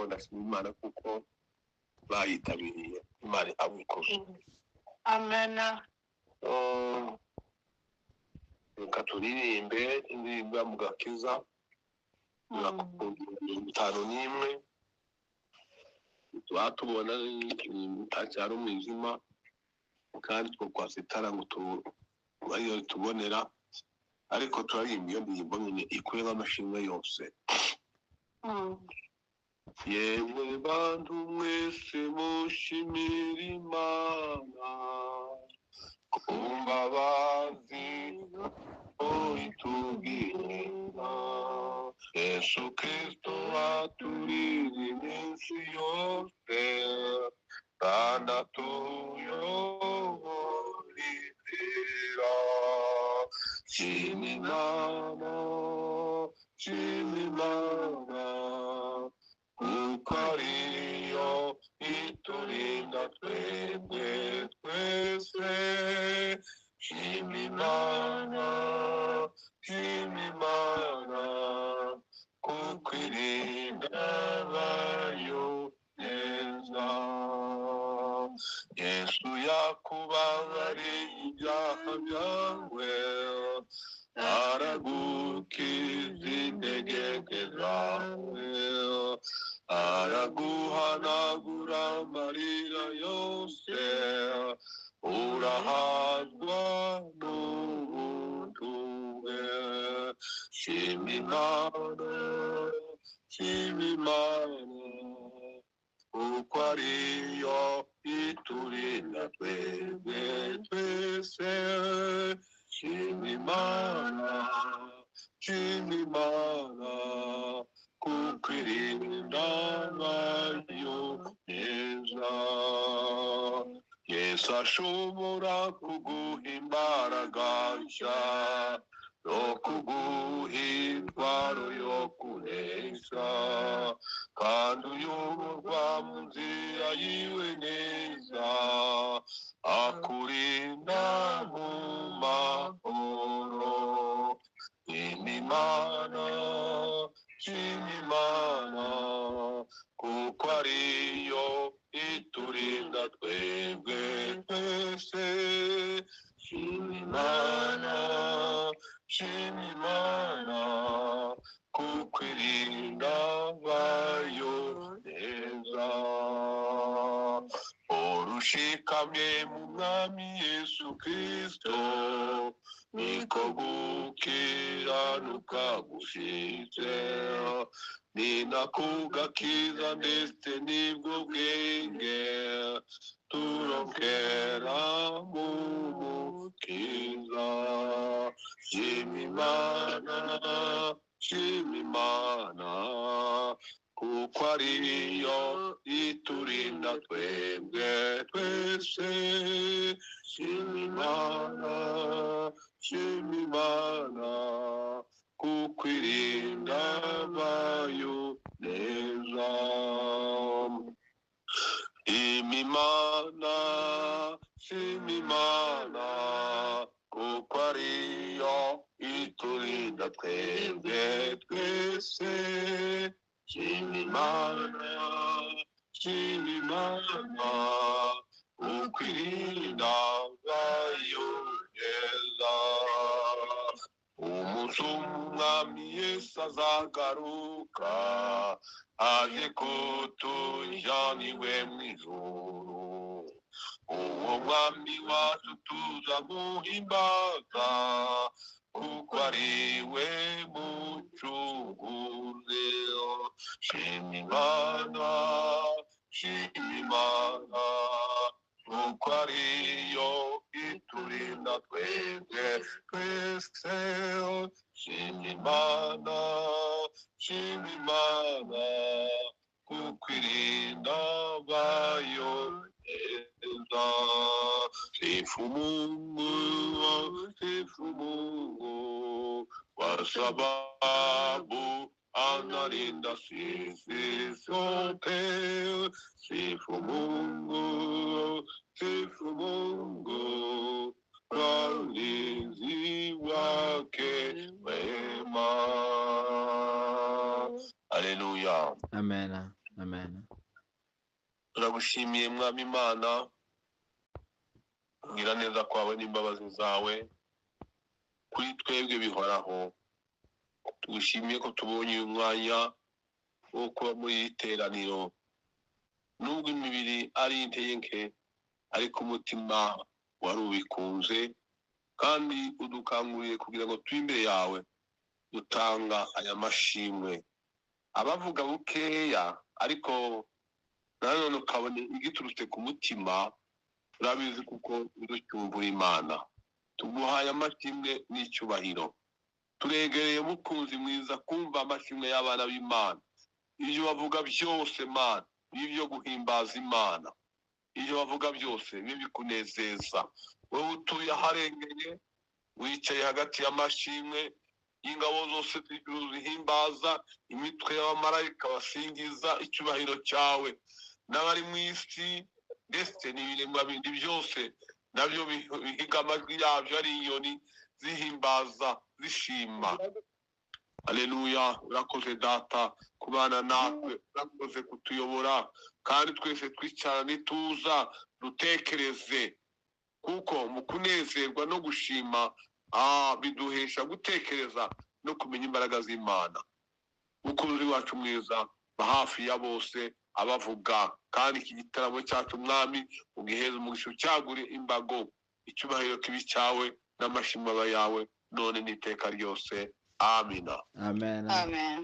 ariko ndashima Imana kuko bayitabiriye. Imana abikoze. Amen. Reka turirimbe indirimbo ya Mugakiza 51 batubona acyari umwijima kandi two kwasitara ngo tubonera ariko turirimba iyo ndirimbo nyine ikwega amashimwe yose. Yemwe bantu mwese mushimira Imana kumbabazi itubwira Yesu Kristo aturira iminsi yose kandi atuyobora inzira. Shima Imana, shima Imana kuko ariyo iturinda twebwe twese. Shima Imana, shima Imana kuko irinda abayo neza. Yesu yakubabariye ibyaha byawe aragukiza intege zawe araguhanagura amarira yose urahazwa n'ubuntu bwe. Shima Imana, shima Imana kuko ariyo iturinda twebwe twese. Shima Imana, shima Imana kuko irinda abayo neza. Yesu ashobora kuguha imbaraga nshya no kuguha intwaro yo kunesha kandi uyoborwa mu nzira yiwe neza akurinda mu mahoro. Shima Imana, shima Imana kuko ariyo iturinda twebwe twese. Shima Imana, shima Imana kuko irinda abayo neza. Urushikamye mu Mwami Yesu Kristo niko gukiranuka gushitse ni nako gakiza ndetse nibwo bwenge turokera mu Mukiza. Shima Imana, shima Imana kuko ariyo iturinda twebwe twese. Shima Imana, shima Imana kuko irinda abayo neza. Imana, shima Imana kuko ariyo iturinda twebwe twese. Shima Imana, shima Imana kuko irinda abayo neza. Umunsi umwami Yesu azagaruka aje kutujyana iwe mu ijuru. Uwo mwami wacu tuzamuhimbaza kuko ari we mucunguzi. Shima Imana, shima Imana kuko ariyo iturinda twebwe twese. Shima Imana, shima Imana kuko irinda abayo neza. Sifu Mungu, sifu Mungu kwa sababu analinda sisi sote. Sifu Mungu, sifu Mungu kwa ulinzi wake wema. Haleluya. Amen. Amen. Turagushimiye mwami Imana kugira neza kwawe n'imbabazi zawe kuri twebwe bihoraho. Tugushimiye ko tubonye uyu mwanya wo kuba muri iteraniro, nubwo imibiri ari intege nke ariko umutima wari ubikunze, kandi udukanguriye kugira ngo tube imbere yawe dutanga aya mashimwe. Abavuga bukeya ariko nanone ukabona igiturutse ku mutima, turabizi kuko uducyumvura Imana. Tuguhaye amashimwe n'icyubahiro. Turegereye mukunzi mwiza kumva amashimwe y'abana b'Imana. Ibyo bavuga byose Mana n'ibyo guhimbaza Imana, ibyo bavuga byose bibe bikunezeza. Wowe utuye aharengeye, wicaye hagati y'amashimwe y'ingabo zose z'ijuru zihimbaza, imitwe y'abamarayika basingiza icyubahiro cyawe. N'abari mu isi ndetse n'ibiremwa bindi byose nabyo bihiga amajwi yabyo ari inyoni zihimbaza zishima. Haleluya. Urakoze data kubana natwe, urakoze kutuyobora, kandi twese twicara nituza dutekereze, kuko mu kunezerwa no gushima biduhesha gutekereza no kumenya imbaraga z'Imana. Mukunzi wacu mwiza, ba hafi ya bose abavuga, kandi iki gitaramo cyacu mwami ugiheze umugisha, ucyagure imbago. Icyubahiro kibi cyawe n'amashimwe yawe none n'iteka ryose. Amina. Amen. Amen.